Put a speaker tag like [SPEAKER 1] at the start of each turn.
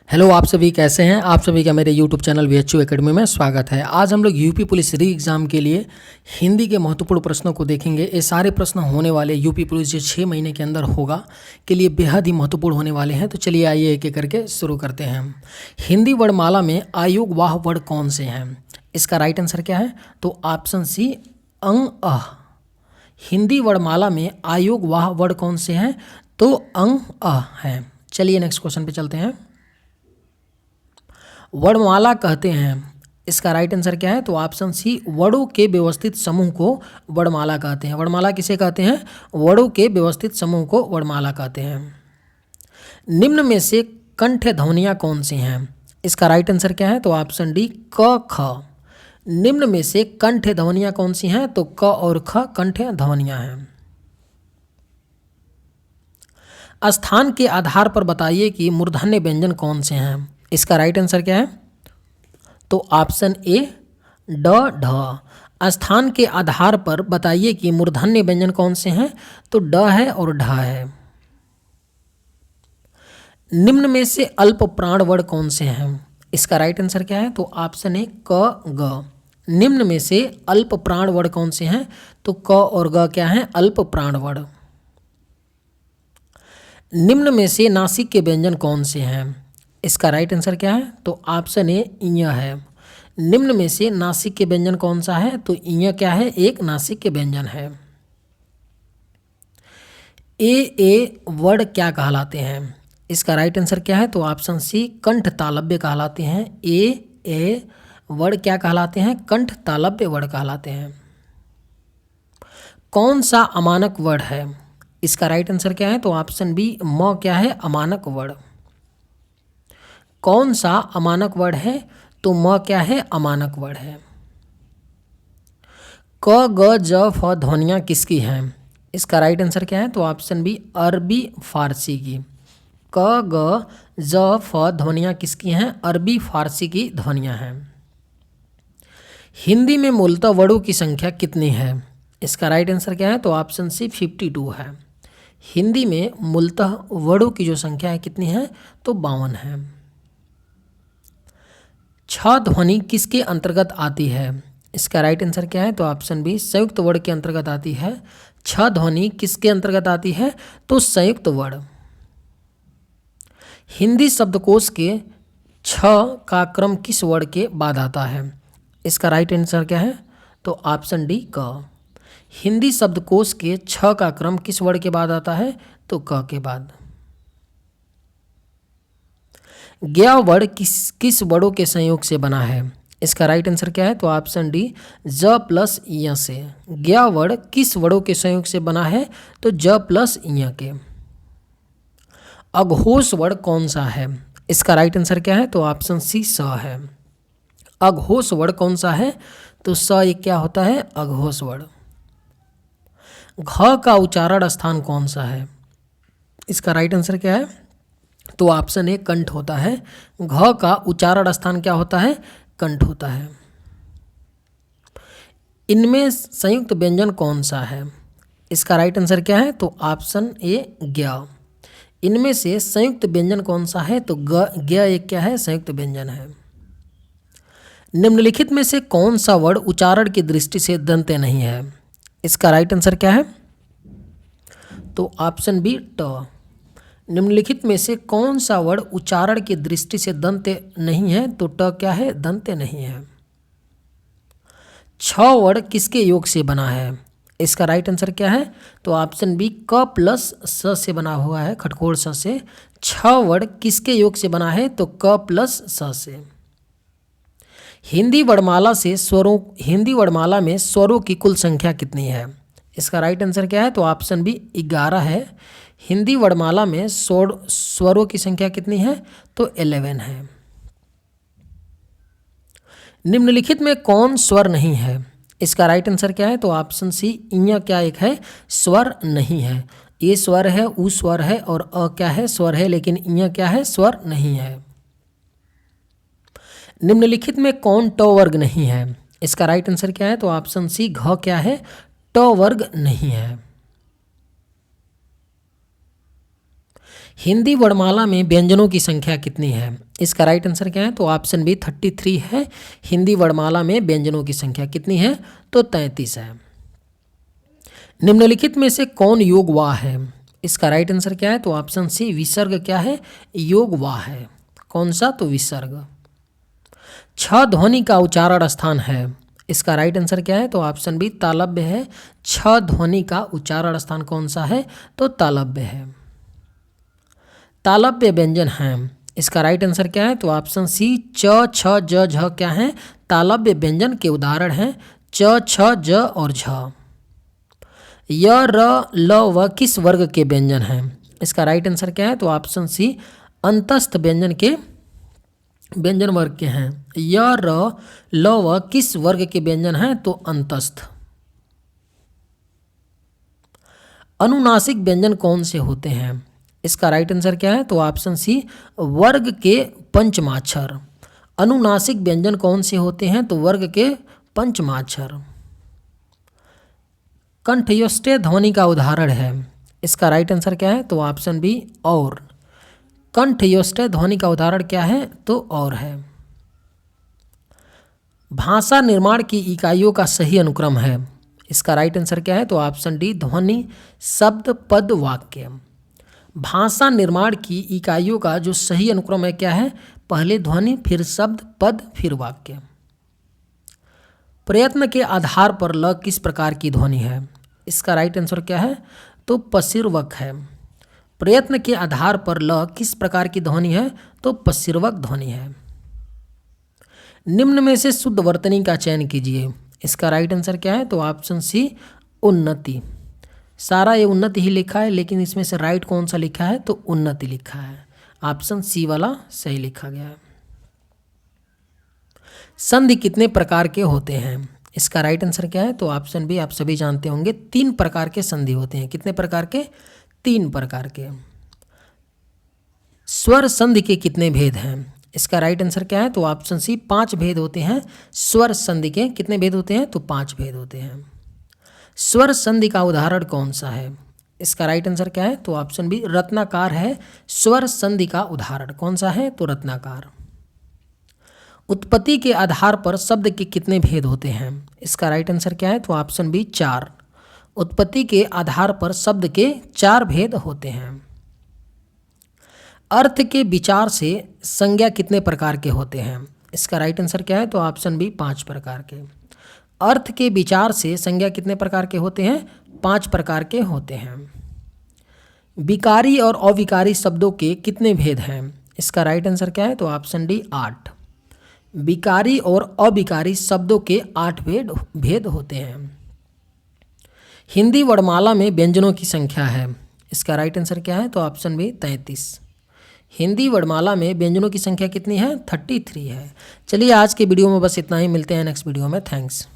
[SPEAKER 1] Hello, आप सभी कैसे हैं। आप सभी का मेरे यूट्यूब चैनल VHU एकेडमी में स्वागत है। आज हम लोग यूपी पुलिस री एग्ज़ाम के लिए हिंदी के महत्वपूर्ण प्रश्नों को देखेंगे। ये सारे प्रश्न होने वाले यूपी पुलिस जो 6 महीने के अंदर होगा के लिए बेहद ही महत्वपूर्ण होने वाले हैं। तो चलिए आइए एक एक करके शुरू करते हैं। हिंदी वर्णमाला में आयोगवाह वर्ण कौन से हैं? इसका राइट आंसर क्या है? तो ऑप्शन सी अंग अह। हिंदी वर्णमाला में आयोगवाह वर्ण कौन से हैं? तो अंग अह हैं। चलिए नेक्स्ट क्वेश्चन पे चलते हैं। वर्णमाला कहते हैं, इसका राइट आंसर क्या है? तो ऑप्शन सी वर्णों के व्यवस्थित समूह को वर्णमाला कहते हैं। वर्णमाला किसे कहते हैं? वर्णों के व्यवस्थित समूह को वर्णमाला कहते हैं। निम्न में से कंठ ध्वनियाँ कौन सी हैं? इसका राइट आंसर क्या है? तो ऑप्शन डी क ख। निम्न में से कंठ ध्वनियाँ कौन सी हैं? तो क और ख कंठ ध्वनियाँ हैं। स्थान के आधार पर बताइए कि मूर्धन्य व्यंजन कौन से हैं। इसका राइट आंसर क्या है? तो ऑप्शन ए ड ढ। स्थान के आधार पर बताइए कि मूर्धन्य व्यंजन कौन से हैं? तो ड है और ढ है। निम्न में से अल्प प्राण वर्ण कौन से हैं? इसका राइट आंसर क्या है? तो ऑप्शन ए क ग। निम्न में से अल्प प्राण वर्ण कौन से हैं? तो क और ग क्या हैं? अल्प प्राण वर्ण। निम्न में से नासिक के व्यंजन कौन से हैं? इसका राइट आंसर क्या है? तो ऑप्शन ए इ है। निम्न में से नासिक के व्यंजन कौन सा है? तो इ क्या है? एक नासिक के व्यंजन है। ए वर्ण क्या कहलाते हैं? इसका राइट आंसर क्या है? तो ऑप्शन सी कंठ तालव्य कहलाते हैं। ए वर्ण क्या कहलाते हैं? कंठ तालव्य वर्ण कहलाते हैं। कौन सा अमानक वर्ण है? इसका राइट आंसर क्या है? तो ऑप्शन बी म क्या है? अमानक वर्ण। कौन सा अमानक वर्ण है? तो म क्या है? अमानक वर्ण है। क ग ज फ ध्वनियाँ किसकी हैं? इसका राइट आंसर क्या है? तो ऑप्शन बी अरबी फारसी की। क ग ज फ ध्वनियाँ किसकी हैं? अरबी फारसी की ध्वनियाँ हैं। हिंदी में मूलतः वर्णों की संख्या कितनी है? इसका राइट आंसर क्या है? तो ऑप्शन सी 52 है। हिंदी में मूलतः वर्णों की जो संख्या है कितनी है? तो 52 है। छ ध्वनि किसके अंतर्गत आती है? इसका राइट आंसर क्या है? तो ऑप्शन बी संयुक्त वर्ण के अंतर्गत आती है। छ ध्वनि किसके अंतर्गत आती है? तो संयुक्त वर्ण। हिंदी शब्दकोश के छ का क्रम किस वर्ण के बाद आता है? इसका राइट आंसर क्या है? तो ऑप्शन डी क। हिंदी शब्दकोश के छ का क्रम किस वर्ण के बाद आता है? तो क के बाद। ज्ञ वर्ण किस वर्णों के संयोग से बना है? इसका राइट आंसर क्या है? तो ऑप्शन डी ज प्लस य से। ज्ञ वर्ण किस वर्णों के संयोग से बना है? तो ज प्लस य के। अघोष वर्ण कौन सा है? इसका राइट आंसर क्या है? तो ऑप्शन सी स है। अघोष वर्ण कौन सा है? तो स एक क्या होता है? अघोष वर्ण। घ का उच्चारण स्थान कौन सा है? इसका राइट आंसर क्या है? तो ऑप्शन ए कंठ होता है। घ का उच्चारण स्थान क्या होता है? कंठ होता है। इनमें संयुक्त व्यंजन कौन सा है? इसका राइट आंसर क्या है? तो ऑप्शन ए ज्ञ। इनमें से संयुक्त व्यंजन कौन सा है? तो ज्ञ एक क्या है? संयुक्त व्यंजन है। निम्नलिखित में से कौन सा वर्ण उच्चारण की दृष्टि से दंत्य नहीं है? इसका राइट आंसर क्या है? तो ऑप्शन बी ट। निम्नलिखित में से कौन सा वर्ण उच्चारण की दृष्टि से दंत्य नहीं है? तो ट क्या है? दंत्य नहीं है। छ वर्ण किसके योग से बना है? इसका राइट आंसर क्या है? तो ऑप्शन बी क प्लस स से बना हुआ है, खटखोर स से। छ वर्ण किसके योग से बना है? तो क प्लस स से। हिंदी वर्णमाला में स्वरों की कुल संख्या कितनी है? इसका राइट आंसर क्या है? तो ऑप्शन बी 11 है। हिंदी वर्णमाला में स्वरों की संख्या कितनी है? तो 11 है। निम्नलिखित में कौन स्वर नहीं है? इसका राइट आंसर क्या है? तो ऑप्शन सी इ क्या एक है? स्वर नहीं है। ये स्वर है, उ स्वर है और अ क्या है? स्वर है, लेकिन इ क्या है? स्वर नहीं है। निम्नलिखित में कौन ट वर्ग नहीं है? इसका राइट आंसर क्या है? तो ऑप्शन सी घ क्या है? ट वर्ग नहीं है। हिंदी वर्णमाला में व्यंजनों की संख्या कितनी है? इसका राइट आंसर क्या है? तो ऑप्शन बी 33 है। हिंदी वर्णमाला में व्यंजनों की संख्या कितनी है? तो 33 है। निम्नलिखित में से कौन योग वाह है? इसका राइट आंसर क्या है? तो ऑप्शन सी विसर्ग क्या है? योग वाह है। कौन सा? तो विसर्ग। छ ध्वनि का उच्चारण स्थान है। इसका राइट आंसर क्या है? तो ऑप्शन बी तालव्य है। छ ध्वनि का उच्चारण स्थान कौन सा है? तो तालव्य है। तालव्य व्यंजन है। इसका राइट आंसर क्या है? तो ऑप्शन सी च छ ज झ क्या है? तालव्य व्यंजन के उदाहरण हैं च छ ज और झ। य र ल व किस वर्ग के व्यंजन हैं? इसका राइट आंसर क्या है? तो ऑप्शन सी अंतस्थ व्यंजन के व्यंजन वर्ग के हैं। य र ल व किस वर्ग के व्यंजन हैं? तो अंतस्थ। अनुनासिक व्यंजन कौन से होते हैं? इसका राइट आंसर क्या है? तो ऑप्शन सी वर्ग के पंचमाक्षर। अनुनासिक व्यंजन कौन से होते हैं? तो वर्ग के पंचमाक्षर। कंठ्योष्ठ्य ध्वनि का उदाहरण है। इसका राइट आंसर क्या है? तो ऑप्शन बी और। कंठ्योष्ठ्य ध्वनि का उदाहरण क्या है? तो और है। भाषा निर्माण की इकाइयों का सही अनुक्रम है। इसका राइट आंसर क्या है? तो ऑप्शन डी ध्वनि शब्द पद वाक्य। भाषा निर्माण की इकाइयों का जो सही अनुक्रम है क्या है? पहले ध्वनि, फिर शब्द, पद, फिर वाक्य। प्रयत्न के आधार पर ल किस प्रकार की ध्वनि है? इसका राइट आंसर क्या है? तो पशिर्वक है। प्रयत्न के आधार पर ल किस प्रकार की ध्वनि है? तो पशिर्वक ध्वनि है। निम्न में से शुद्ध वर्तनी का चयन कीजिए। इसका राइट आंसर क्या है? तो ऑप्शन सी उन्नति। सारा ये उन्नति ही लिखा है, लेकिन इसमें से राइट कौन सा लिखा है? तो उन्नति लिखा है। ऑप्शन सी वाला सही लिखा गया है। संधि कितने प्रकार के होते हैं? इसका राइट आंसर क्या है? तो ऑप्शन बी आप सभी जानते होंगे 3 प्रकार के संधि होते हैं। कितने प्रकार के? 3 प्रकार के। स्वर संधि के कितने भेद हैं? इसका राइट आंसर क्या है? तो ऑप्शन सी 5 भेद होते हैं। स्वर संधि के कितने भेद होते हैं? तो 5 भेद होते हैं। स्वर संधि का उदाहरण कौन सा है? इसका राइट आंसर क्या है? तो ऑप्शन बी रत्नाकार है। स्वर संधि का उदाहरण कौन सा है? तो रत्नाकार। उत्पत्ति के आधार पर शब्द के कितने भेद होते हैं? इसका राइट आंसर क्या है? तो ऑप्शन बी 4। उत्पत्ति के आधार पर शब्द के 4 भेद होते हैं। अर्थ के विचार से संज्ञा कितने प्रकार के होते हैं? इसका राइट आंसर क्या है? तो ऑप्शन बी 5 प्रकार के। अर्थ के विचार से संज्ञा कितने प्रकार के होते हैं? 5 प्रकार के होते हैं। विकारी और अविकारी शब्दों के कितने भेद हैं? इसका राइट आंसर क्या है? तो ऑप्शन डी 8। विकारी और अविकारी शब्दों के 8 भेद होते हैं। हिंदी वर्णमाला में व्यंजनों की संख्या है। इसका राइट आंसर क्या है? तो ऑप्शन बी 33। हिंदी वर्णमाला में व्यंजनों की संख्या कितनी है? 33 है। चलिए आज के वीडियो में बस इतना ही। मिलते हैं नेक्स्ट वीडियो में। थैंक्स।